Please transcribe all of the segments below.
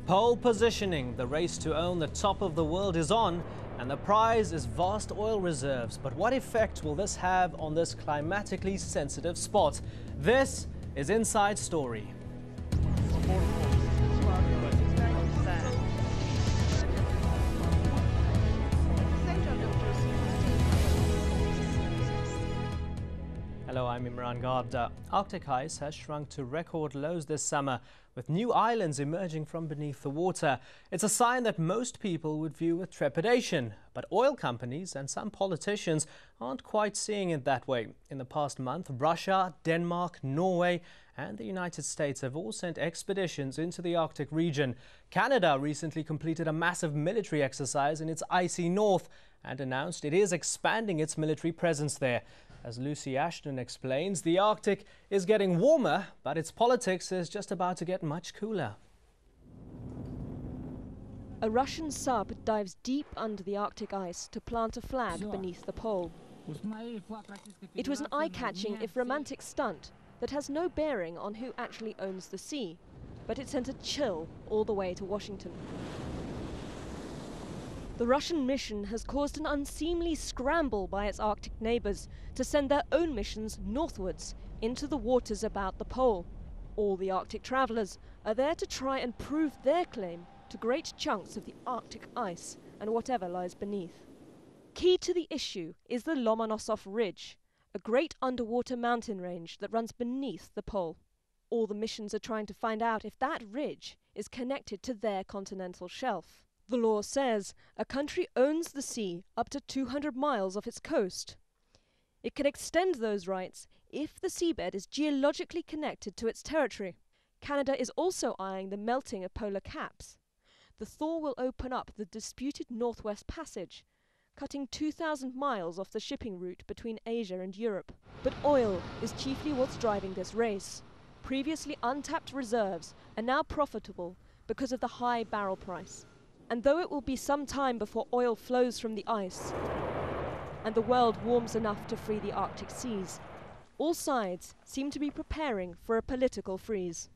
Pole positioning, the race to own the top of the world is on, and the prize is vast oil reserves. But what effect will this have on this climatically sensitive spot? This is Inside Story. Hello, I'm Imran Gabda. Arctic ice has shrunk to record lows this summer, with new islands emerging from beneath the water. It's a sign that most people would view with trepidation, but oil companies and some politicians aren't quite seeing it that way. In the past month, Russia, Denmark, Norway and the United States have all sent expeditions into the Arctic region. Canada recently completed a massive military exercise in its icy north and announced it is expanding its military presence there. As Lucy Ashton explains, the Arctic is getting warmer, but its politics is just about to get much cooler. A Russian sub dives deep under the Arctic ice to plant a flag beneath the pole. It was an eye-catching, if romantic, stunt that has no bearing on who actually owns the sea, but it sent a chill all the way to Washington. The Russian mission has caused an unseemly scramble by its Arctic neighbours to send their own missions northwards into the waters about the pole. All the Arctic travellers are there to try and prove their claim to great chunks of the Arctic ice and whatever lies beneath. Key to the issue is the Lomonosov Ridge, a great underwater mountain range that runs beneath the pole. All the missions are trying to find out if that ridge is connected to their continental shelf. The law says a country owns the sea up to 200 miles off its coast. It can extend those rights if the seabed is geologically connected to its territory. Canada is also eyeing the melting of polar caps. The thaw will open up the disputed Northwest Passage, cutting 2,000 miles off the shipping route between Asia and Europe. But oil is chiefly what's driving this race. Previously untapped reserves are now profitable because of the high barrel price. And though it will be some time before oil flows from the ice and the world warms enough to free the Arctic seas, all sides seem to be preparing for a political freeze.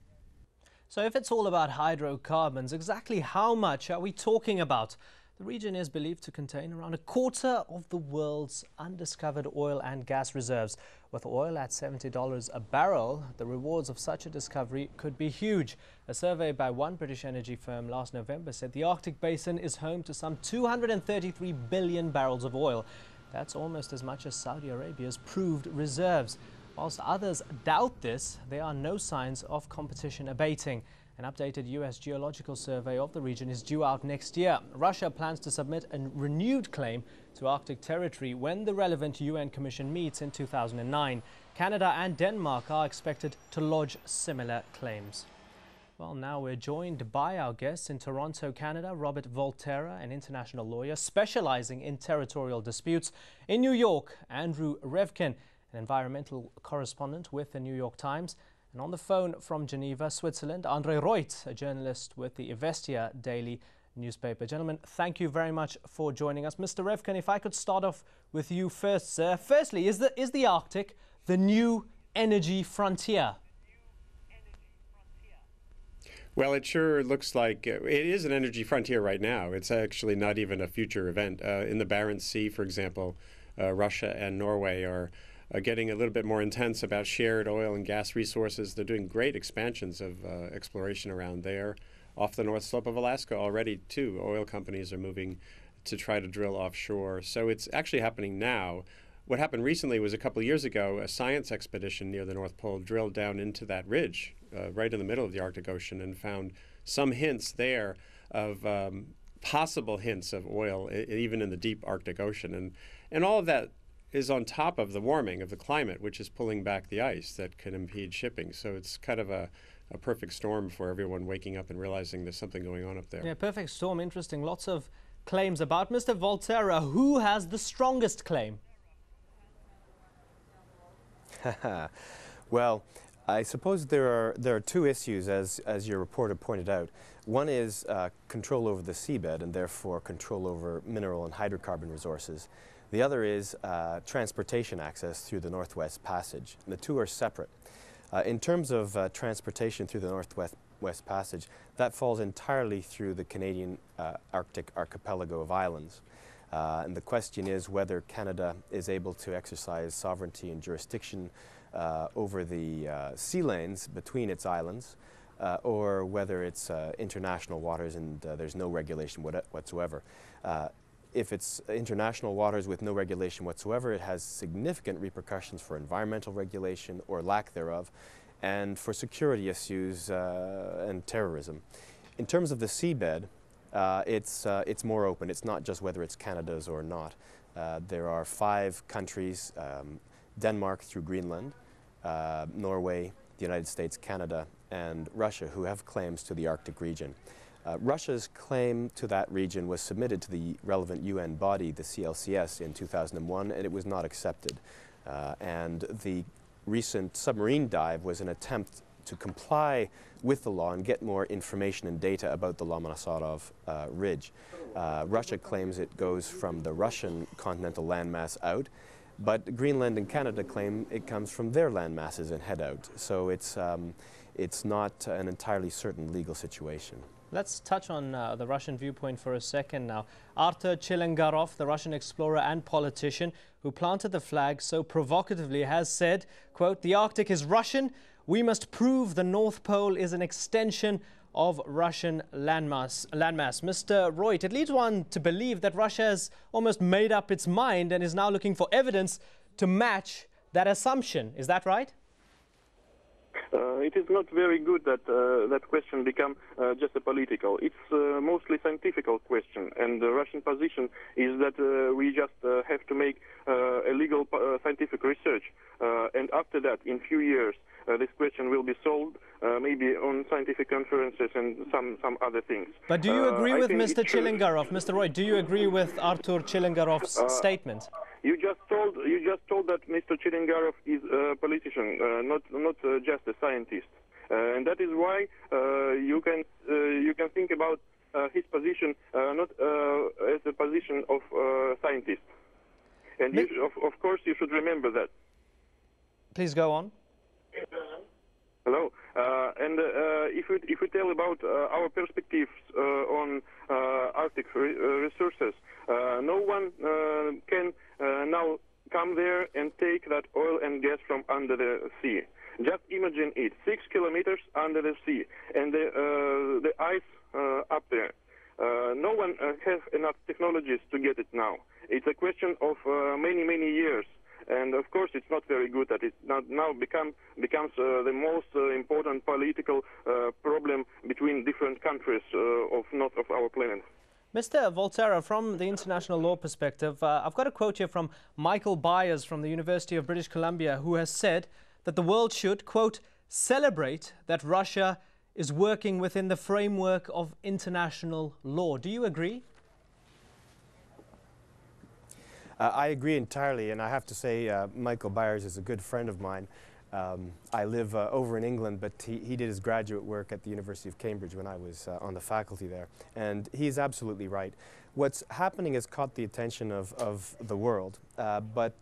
So if it's all about hydrocarbons, exactly how much are we talking about? The region is believed to contain around a quarter of the world's undiscovered oil and gas reserves. With oil at $70 a barrel, the rewards of such a discovery could be huge. A survey by one British energy firm last November said the Arctic basin is home to some 233 billion barrels of oil. That's almost as much as Saudi Arabia's proved reserves. Whilst others doubt this, there are no signs of competition abating. An updated US geological survey of the region is due out next year. Russia plans to submit a renewed claim to Arctic territory when the relevant UN Commission meets in 2009. Canada and Denmark are expected to lodge similar claims. Well, now we're joined by our guest in Toronto, Canada, Robert Volterra, an international lawyer specializing in territorial disputes. In New York, Andrew Revkin, an environmental correspondent with the New York Times. And on the phone from Geneva, Switzerland, Andre Reut, a journalist with the Vestia daily newspaper. Gentlemen, thank you very much for joining us. Mr. Revkin, if I could start off with you first, sir. Firstly, is the Arctic the new energy frontier? Well, it sure looks like it is an energy frontier right now. It's actually not even a future event. In the Barents Sea, for example, Russia and Norway are getting a little bit more intense about shared oil and gas resources. They're doing great expansions of exploration around there. Off the North Slope of Alaska already, too, oil companies are moving to try to drill offshore. So it's actually happening now. What happened recently was a couple of years ago, a science expedition near the North Pole drilled down into that ridge right in the middle of the Arctic Ocean and found some hints there of possible hints of oil, even in the deep Arctic Ocean. And all of that is on top of the warming of the climate, which is pulling back the ice that can impede shipping. So it's kind of a perfect storm for everyone waking up and realizing there's something going on up there. Yeah, perfect storm. Interesting. Lots of claims about. Mr. Volterra, who has the strongest claim? Well, I suppose there are two issues, as your reporter pointed out. One is control over the seabed and therefore control over mineral and hydrocarbon resources. The other is transportation access through the Northwest Passage. And the two are separate. In terms of transportation through the Northwest Passage, that falls entirely through the Canadian Arctic archipelago of islands. And the question is whether Canada is able to exercise sovereignty and jurisdiction over the sea lanes between its islands, or whether it's international waters and there's no regulation whatsoever. If it's international waters with no regulation whatsoever, it has significant repercussions for environmental regulation or lack thereof, and for security issues and terrorism. In terms of the seabed, it's more open. It's not just whether it's Canada's or not. There are 5 countries, Denmark through Greenland, Norway, the United States, Canada, and Russia, who have claims to the Arctic region. Russia's claim to that region was submitted to the relevant UN body, the CLCS, in 2001, and it was not accepted. And the recent submarine dive was an attempt to comply with the law and get more information and data about the Lomonosov Ridge. Russia claims it goes from the Russian continental landmass out, but Greenland and Canada claim it comes from their landmasses and head out. So it's not an entirely certain legal situation. Let's touch on the Russian viewpoint for a second now. Artur Chelengarov, the Russian explorer and politician who planted the flag so provocatively, has said, quote, "The Arctic is Russian. We must prove the North Pole is an extension of Russian landmass. Mr. Reut, it leads one to believe that Russia has almost made up its mind and is now looking for evidence to match that assumption. Is that right? It is not very good that that question become just a political. It's mostly scientific question, and the Russian position is that we just have to make a legal scientific research, and after that, in few years, this question will be solved, maybe on scientific conferences and some other things. But do you agree with Mr. Chelengarov, Mr. Reut? Do you agree with Artur Chelengarov's statement? You just told that Mr. Chelengarov is a politician, not just a scientist, and that is why you can think about his position not as a position of scientist, and of course you should remember that. Please go on. Hello, and if we tell about our perspectives on Arctic resources, no one can now come there and take that oil and gas from under the sea. Just imagine it, 6 kilometers under the sea, and the ice up there. No one has enough technologies to get it now. It's a question of many years. And of course, it's not very good that it now becomes the most important political problem between different countries of our planet. Mr. Volterra, from the international law perspective, I've got a quote here from Michael Byers from the University of British Columbia, who has said that the world should, quote, celebrate that Russia is working within the framework of international law. Do you agree? I agree entirely, and I have to say Michael Byers is a good friend of mine. I live over in England, but he did his graduate work at the University of Cambridge when I was on the faculty there, and he's absolutely right. What's happening has caught the attention of the world, but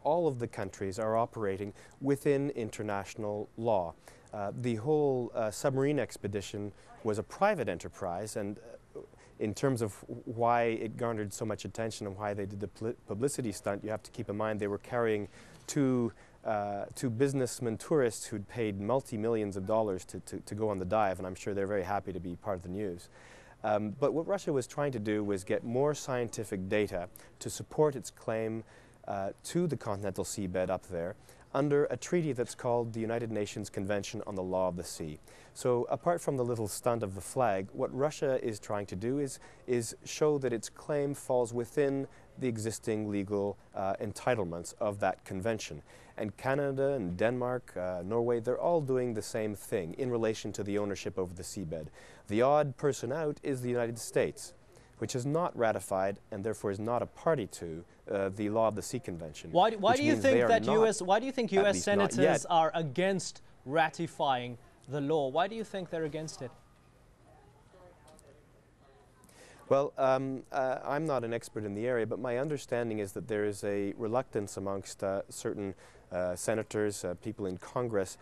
all of the countries are operating within international law. The whole submarine expedition was a private enterprise, and in terms of why it garnered so much attention and why they did the publicity stunt, you have to keep in mind they were carrying two businessmen tourists who'd paid multi-millions of dollars to go on the dive, and I'm sure they're very happy to be part of the news. But what Russia was trying to do was get more scientific data to support its claim to the continental seabed up there under a treaty that's called the United Nations Convention on the Law of the Sea. So apart from the little stunt of the flag, what Russia is trying to do is show that its claim falls within the existing legal entitlements of that convention. And Canada and Denmark, Norway, they're all doing the same thing in relation to the ownership over the seabed. The odd person out is the United States, which has not ratified and therefore is not a party to the Law of the Sea Convention. Why do you think that why do you think U.S. senators are against ratifying the law? Why do you think they're against it? Well, I'm not an expert in the area, but my understanding is that there is a reluctance amongst certain senators, people in Congress,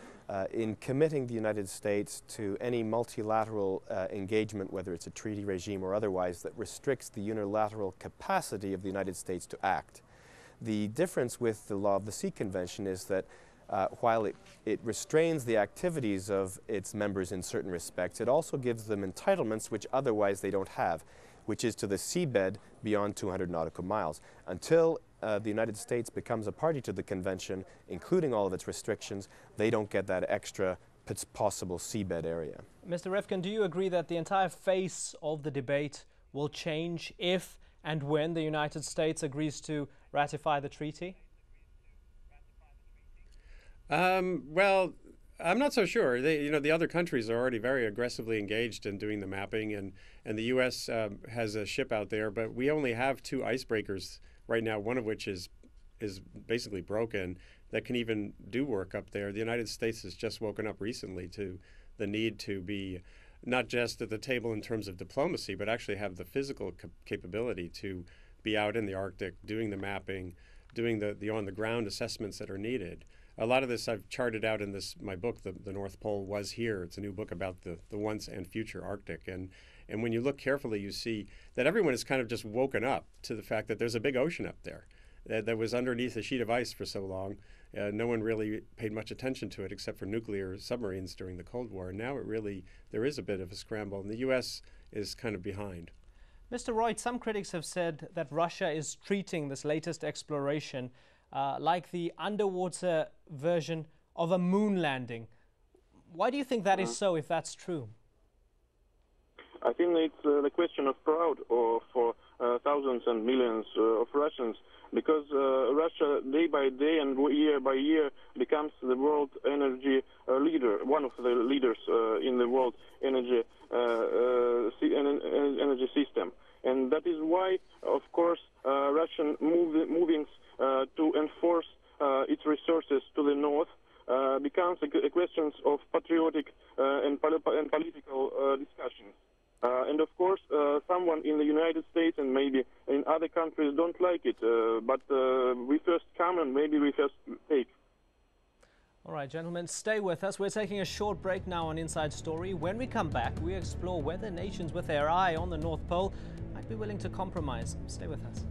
in committing the United States to any multilateral engagement, whether it's a treaty regime or otherwise, that restricts the unilateral capacity of the United States to act. The difference with the Law of the Sea Convention is that while it restrains the activities of its members in certain respects, it also gives them entitlements which otherwise they don't have, which is to the seabed beyond 200 nautical miles. Until the United States becomes a party to the convention, including all of its restrictions, they don't get that extra possible seabed area. Mr. Rifkin, do you agree that the entire face of the debate will change if and when the United States agrees to ratify the treaty? Well, I'm not so sure. The other countries are already very aggressively engaged in doing the mapping, and the U.S. Has a ship out there, but we only have 2 icebreakers right now, one of which is basically broken, that can even do work up there. The United States has just woken up recently to the need to be not just at the table in terms of diplomacy, but actually have the physical capability to be out in the Arctic, doing the mapping, doing the on-the-ground assessments that are needed. A lot of this I've charted out in my book, The North Pole Was Here. It's a new book about the once and future Arctic. And when you look carefully, you see that everyone has kind of just woken up to the fact that there's a big ocean up there that was underneath a sheet of ice for so long. No one really paid much attention to it except for nuclear submarines during the Cold War. And now there is a bit of a scramble, and the U.S. is kind of behind. Mr. Reut, some critics have said that Russia is treating this latest exploration like the underwater version of a moon landing. Why do you think that is so, if that's true? I think it's the question of pride for thousands and millions of Russians, because Russia day by day and year by year becomes the world energy leader, one of the leaders in the world energy energy system. And that is why, of course, Russian movings to enforce its resources to the north becomes a question of patriotic and political discussions. And of course, someone in the United States and maybe in other countries don't like it, but we first come and maybe we first take. All right, gentlemen, stay with us. We're taking a short break now on Inside Story. When we come back, we explore whether nations with their eye on the North Pole might be willing to compromise. Stay with us.